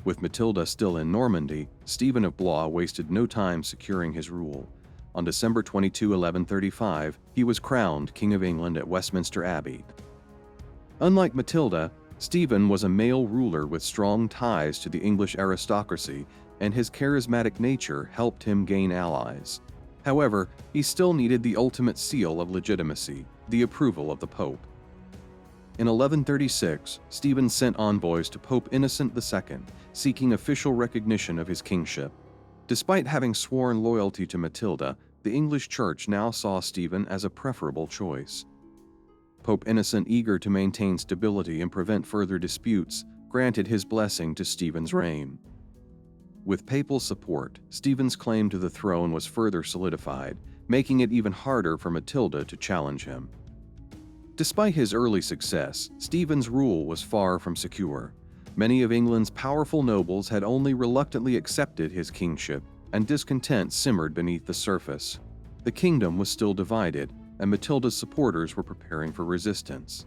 With Matilda still in Normandy, Stephen of Blois wasted no time securing his rule. On December 22, 1135, he was crowned King of England at Westminster Abbey. Unlike Matilda, Stephen was a male ruler with strong ties to the English aristocracy, and his charismatic nature helped him gain allies. However, he still needed the ultimate seal of legitimacy, the approval of the Pope. In 1136, Stephen sent envoys to Pope Innocent II, seeking official recognition of his kingship. Despite having sworn loyalty to Matilda, the English Church now saw Stephen as a preferable choice. Pope Innocent, eager to maintain stability and prevent further disputes, granted his blessing to Stephen's reign. With papal support, Stephen's claim to the throne was further solidified, making it even harder for Matilda to challenge him. Despite his early success, Stephen's rule was far from secure. Many of England's powerful nobles had only reluctantly accepted his kingship, and discontent simmered beneath the surface. The kingdom was still divided, and Matilda's supporters were preparing for resistance.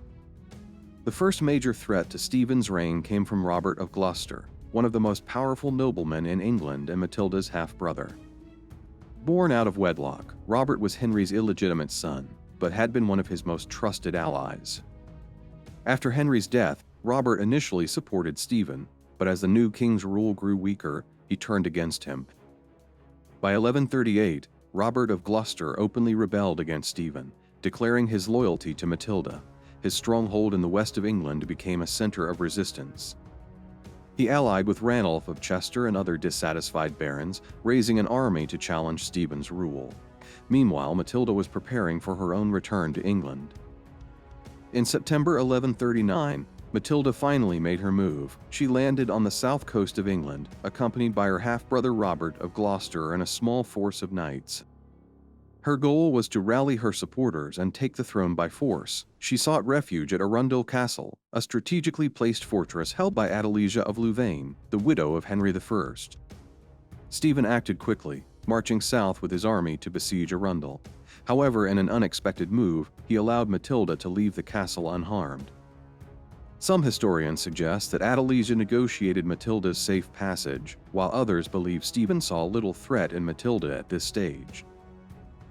The first major threat to Stephen's reign came from Robert of Gloucester, one of the most powerful noblemen in England and Matilda's half-brother. Born out of wedlock, Robert was Henry's illegitimate son, but had been one of his most trusted allies. After Henry's death, Robert initially supported Stephen, but as the new king's rule grew weaker, he turned against him. By 1138, Robert of Gloucester openly rebelled against Stephen, declaring his loyalty to Matilda. His stronghold in the west of England became a center of resistance. He allied with Ranulph of Chester and other dissatisfied barons, raising an army to challenge Stephen's rule. Meanwhile, Matilda was preparing for her own return to England. In September 1139, Matilda finally made her move. She landed on the south coast of England, accompanied by her half-brother Robert of Gloucester and a small force of knights. Her goal was to rally her supporters and take the throne by force. She sought refuge at Arundel Castle, a strategically placed fortress held by Adelicia of Louvain, the widow of Henry I. Stephen acted quickly, marching south with his army to besiege Arundel. However, in an unexpected move, he allowed Matilda to leave the castle unharmed. Some historians suggest that Adelicia negotiated Matilda's safe passage, while others believe Stephen saw little threat in Matilda at this stage.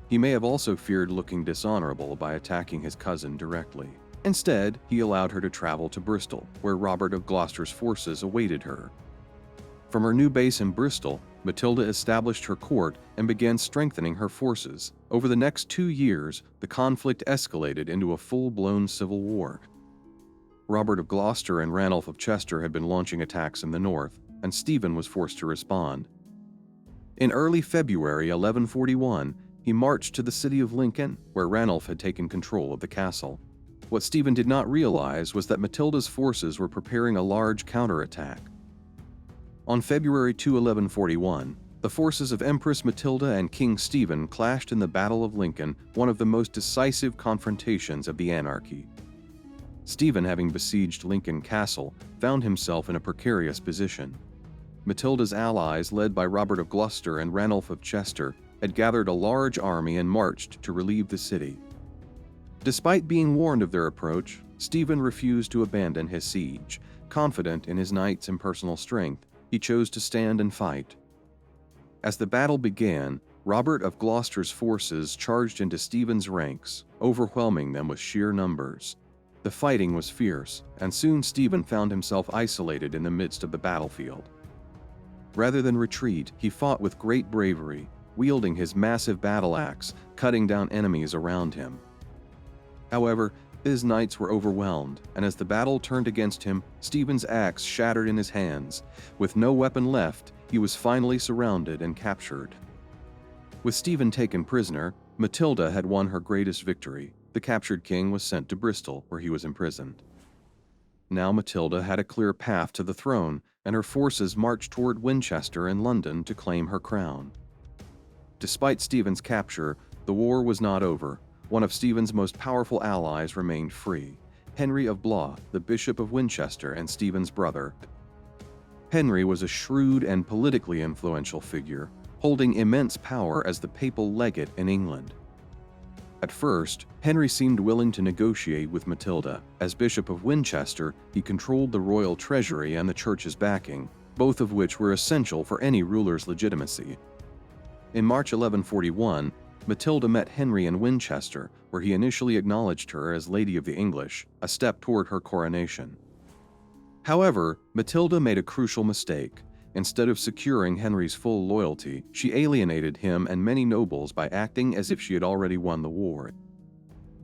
He may have also feared looking dishonorable by attacking his cousin directly. Instead, he allowed her to travel to Bristol, where Robert of Gloucester's forces awaited her. From her new base in Bristol, Matilda established her court and began strengthening her forces. Over the next 2 years, the conflict escalated into a full-blown civil war. Robert of Gloucester and Ranulph of Chester had been launching attacks in the north, and Stephen was forced to respond. In early February 1141, he marched to the city of Lincoln, where Ranulph had taken control of the castle. What Stephen did not realize was that Matilda's forces were preparing a large counterattack. On February 2, 1141, the forces of Empress Matilda and King Stephen clashed in the Battle of Lincoln, one of the most decisive confrontations of the Anarchy. Stephen, having besieged Lincoln Castle, found himself in a precarious position. Matilda's allies, led by Robert of Gloucester and Ranulph of Chester, had gathered a large army and marched to relieve the city. Despite being warned of their approach, Stephen refused to abandon his siege. Confident in his knights and personal strength, he chose to stand and fight. As the battle began, Robert of Gloucester's forces charged into Stephen's ranks, overwhelming them with sheer numbers. The fighting was fierce, and soon Stephen found himself isolated in the midst of the battlefield. Rather than retreat, he fought with great bravery, wielding his massive battle axe, cutting down enemies around him. However, his knights were overwhelmed, and as the battle turned against him, Stephen's axe shattered in his hands. With no weapon left, he was finally surrounded and captured. With Stephen taken prisoner, Matilda had won her greatest victory. The captured king was sent to Bristol, where he was imprisoned. Now Matilda had a clear path to the throne, and her forces marched toward Winchester and London to claim her crown. Despite Stephen's capture, the war was not over. One of Stephen's most powerful allies remained free, Henry of Blois, the Bishop of Winchester and Stephen's brother. Henry was a shrewd and politically influential figure, holding immense power as the papal legate in England. At first, Henry seemed willing to negotiate with Matilda. As Bishop of Winchester, he controlled the royal treasury and the church's backing. both of which were essential for any ruler's legitimacy. In March 1141, Matilda met Henry in Winchester, where he initially acknowledged her as Lady of the English, a step toward her coronation. However, Matilda made a crucial mistake. Instead of securing Henry's full loyalty, she alienated him and many nobles by acting as if she had already won the war.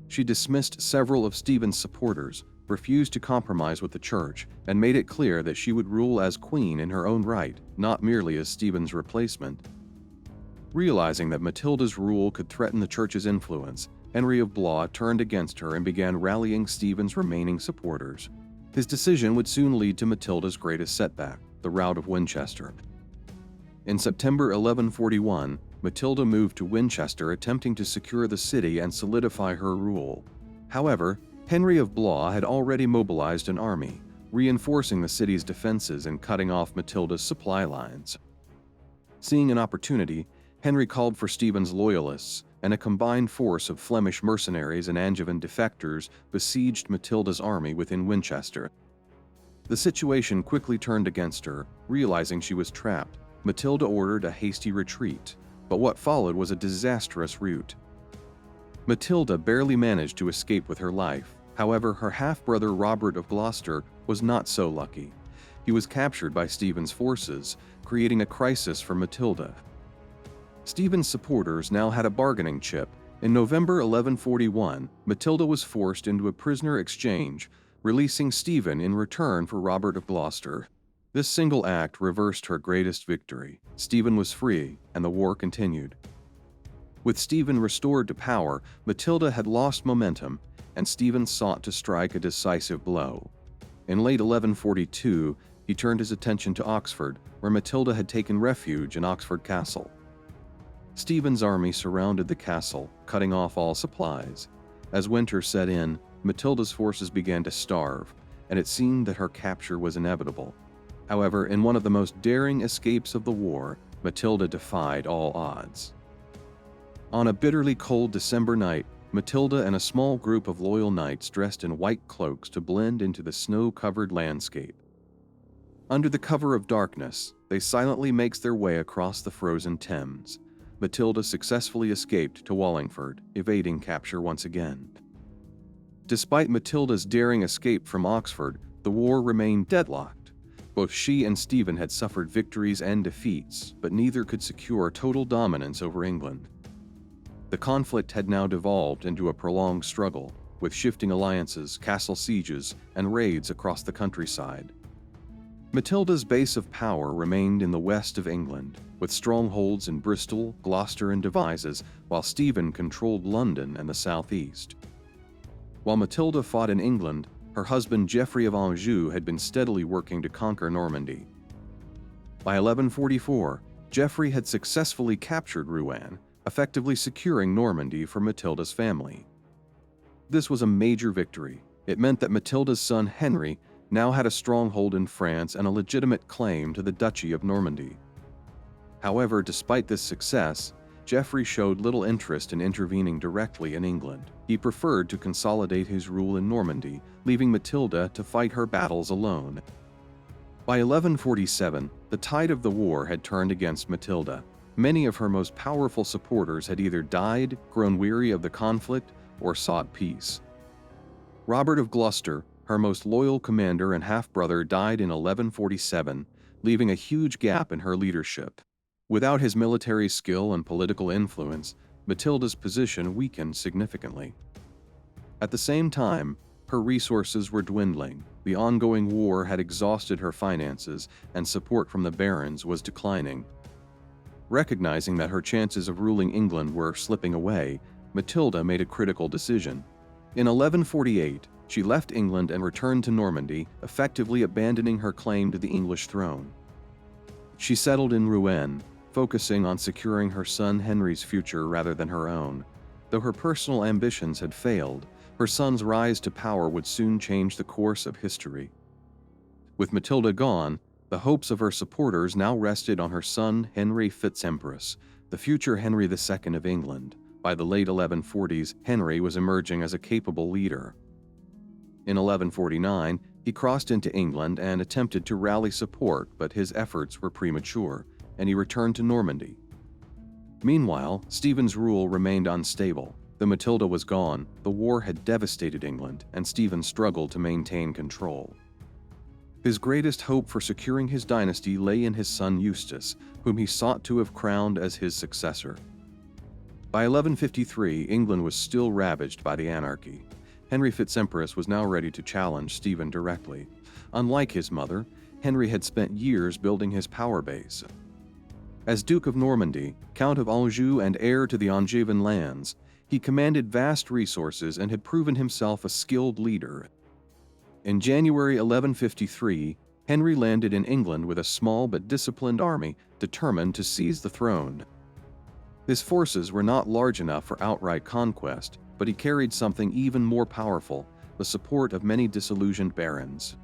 She dismissed several of Stephen's supporters, refused to compromise with the church, and made it clear that she would rule as queen in her own right, not merely as Stephen's replacement. Realizing that Matilda's rule could threaten the church's influence, Henry of Blois turned against her and began rallying Stephen's remaining supporters. His decision would soon lead to Matilda's greatest setback, the Rout of Winchester. In September 1141, Matilda moved to Winchester, attempting to secure the city and solidify her rule. However, Henry of Blois had already mobilized an army, reinforcing the city's defenses and cutting off Matilda's supply lines. Seeing an opportunity, Henry called for Stephen's loyalists, and a combined force of Flemish mercenaries and Angevin defectors besieged Matilda's army within Winchester. The situation quickly turned against her. Realizing she was trapped, Matilda ordered a hasty retreat, but what followed was a disastrous rout. Matilda barely managed to escape with her life. However, her half-brother Robert of Gloucester was not so lucky. He was captured by Stephen's forces, creating a crisis for Matilda. Stephen's supporters now had a bargaining chip. In November 1141, Matilda was forced into a prisoner exchange, releasing Stephen in return for Robert of Gloucester. This single act reversed her greatest victory. Stephen was free, and the war continued. With Stephen restored to power, Matilda had lost momentum, and Stephen sought to strike a decisive blow. In late 1142, he turned his attention to Oxford, where Matilda had taken refuge in Oxford Castle. Stephen's army surrounded the castle, cutting off all supplies. As winter set in, Matilda's forces began to starve, and it seemed that her capture was inevitable. However, in one of the most daring escapes of the war, Matilda defied all odds. On a bitterly cold December night, Matilda and a small group of loyal knights dressed in white cloaks to blend into the snow-covered landscape. Under the cover of darkness, they silently make their way across the frozen Thames. Matilda successfully escaped to Wallingford, evading capture once again. Despite Matilda's daring escape from Oxford, the war remained deadlocked. Both she and Stephen had suffered victories and defeats, but neither could secure total dominance over England. The conflict had now devolved into a prolonged struggle, with shifting alliances, castle sieges, and raids across the countryside. Matilda's base of power remained in the west of England, with strongholds in Bristol, Gloucester, and Devizes, while Stephen controlled London and the southeast. While Matilda fought in England, her husband Geoffrey of Anjou had been steadily working to conquer Normandy. By 1144, Geoffrey had successfully captured Rouen, effectively securing Normandy for Matilda's family. This was a major victory. It meant that Matilda's son Henry now had a stronghold in France and a legitimate claim to the Duchy of Normandy. However, despite this success, Geoffrey showed little interest in intervening directly in England. He preferred to consolidate his rule in Normandy, leaving Matilda to fight her battles alone. By 1147, the tide of the war had turned against Matilda. Many of her most powerful supporters had either died, grown weary of the conflict, or sought peace. Robert of Gloucester, her most loyal commander and half-brother, died in 1147, leaving a huge gap in her leadership. Without his military skill and political influence, Matilda's position weakened significantly. At the same time, her resources were dwindling. The ongoing war had exhausted her finances, and support from the barons was declining. Recognizing that her chances of ruling England were slipping away, Matilda made a critical decision. In 1148, she left England and returned to Normandy, effectively abandoning her claim to the English throne. She settled in Rouen, focusing on securing her son Henry's future rather than her own. Though her personal ambitions had failed, her son's rise to power would soon change the course of history. With Matilda gone, the hopes of her supporters now rested on her son Henry Fitz-Empress, the future Henry II of England. By the late 1140s, Henry was emerging as a capable leader. In 1149, He crossed into England and attempted to rally support, but his efforts were premature, and he returned to Normandy. Meanwhile, Stephen's rule remained unstable. Though Matilda was gone, the war had devastated England, and Stephen struggled to maintain control. His greatest hope for securing his dynasty lay in his son Eustace, whom he sought to have crowned as his successor. By 1153, England was still ravaged by the Anarchy. Henry Fitz-Empress was now ready to challenge Stephen directly. Unlike his mother, Henry had spent years building his power base. As Duke of Normandy, Count of Anjou, and heir to the Angevin lands, he commanded vast resources and had proven himself a skilled leader. In January 1153, Henry landed in England with a small but disciplined army determined to seize the throne. His forces were not large enough for outright conquest, but he carried something even more powerful, the support of many disillusioned barons.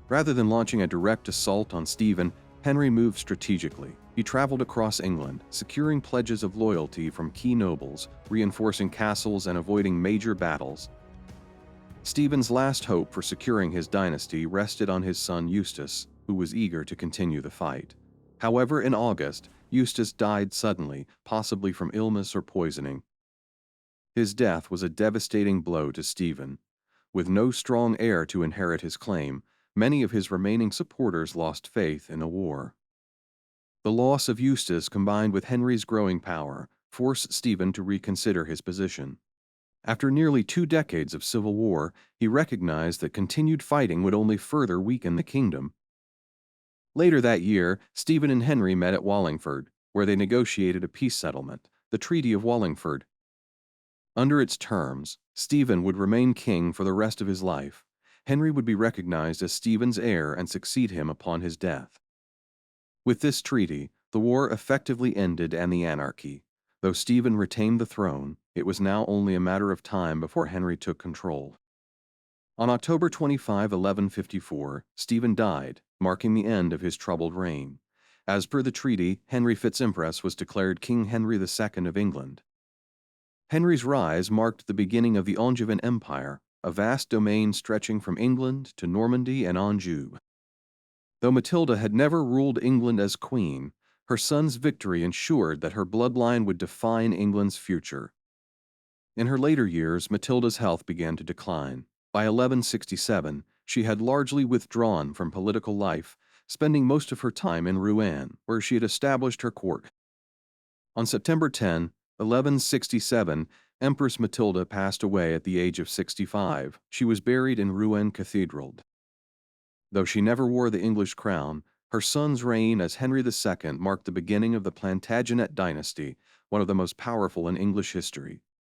Rather than launching a direct assault on Stephen, Henry moved strategically. He traveled across England, securing pledges of loyalty from key nobles, reinforcing castles and avoiding major battles. Stephen's last hope for securing his dynasty rested on his son Eustace, who was eager to continue the fight. However, in August, Eustace died suddenly, possibly from illness or poisoning. His death was a devastating blow to Stephen. With no strong heir to inherit his claim, many of his remaining supporters lost faith in a war. The loss of Eustace, combined with Henry's growing power, forced Stephen to reconsider his position. After nearly 2 decades of civil war, he recognized that continued fighting would only further weaken the kingdom. Later that year, Stephen and Henry met at Wallingford, where they negotiated a peace settlement, the Treaty of Wallingford. Under its terms, Stephen would remain king for the rest of his life. Henry would be recognized as Stephen's heir and succeed him upon his death. With this treaty, the war effectively ended and the anarchy. Though Stephen retained the throne, it was now only a matter of time before Henry took control. On October 25, 1154, Stephen died, marking the end of his troubled reign. As per the treaty, Henry Fitz-Empress was declared King Henry II of England. Henry's rise marked the beginning of the Angevin Empire, a vast domain stretching from England to Normandy and Anjou. Though Matilda had never ruled England as queen, her son's victory ensured that her bloodline would define England's future. In her later years, Matilda's health began to decline. By 1167, she had largely withdrawn from political life, spending most of her time in Rouen, where she had established her court. On September 10, 1167, Empress Matilda passed away at the age of 65. She was buried in Rouen Cathedral. Though she never wore the English crown, her son's reign as Henry II marked the beginning of the Plantagenet Dynasty, one of the most powerful in English history.